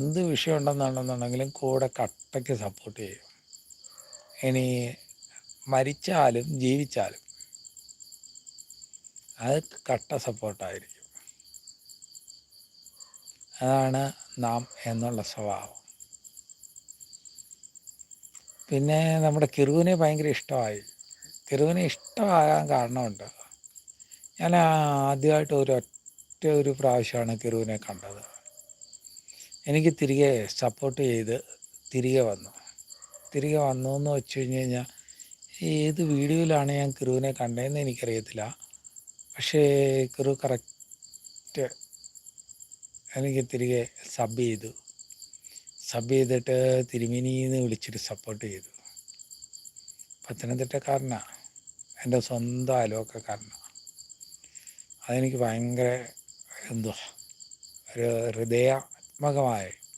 എന്ത് വിഷയം ഉണ്ടെന്നുണ്ടെന്നുണ്ടെങ്കിലും കൂടെ കട്ടയ്ക്ക് സപ്പോർട്ട് ചെയ്യും. ഇനി മരിച്ചാലും ജീവിച്ചാലും അത് കട്ട സപ്പോർട്ടായിരിക്കും. അതാണ് നാം എന്നുള്ള സ്വഭാവം. പിന്നെ നമ്മുടെ കിറുവിനെ ഭയങ്കര ഇഷ്ടമായി. കിറുവിനെ ഇഷ്ടമാകാൻ കാരണമുണ്ട്. ഞാൻ ആദ്യമായിട്ട് ഒരു പ്രാവശ്യമാണ് കിറുവിനെ കണ്ടത്. എനിക്ക് തിരികെ സപ്പോർട്ട് ചെയ്ത് തിരികെ വന്നു എന്ന് വെച്ച് കഴിഞ്ഞാൽ ഏത് വീഡിയോയിലാണ് ഞാൻ കിറുവിനെ കണ്ടതെന്ന് എനിക്കറിയത്തില്ല. പക്ഷേ കിറു കറക്റ്റ് എനിക്ക് തിരികെ സബ് ചെയ്തിട്ട് തിരുമേനിന്ന് വിളിച്ചിട്ട് സപ്പോർട്ട് ചെയ്തു. പത്തനംതിട്ടക്കാരനാണ്, എൻ്റെ സ്വന്തം അയൽവക്കക്കാരനാണ്. അതെനിക്ക് ഭയങ്കര ഒരു ഹൃദയാത്മകമായ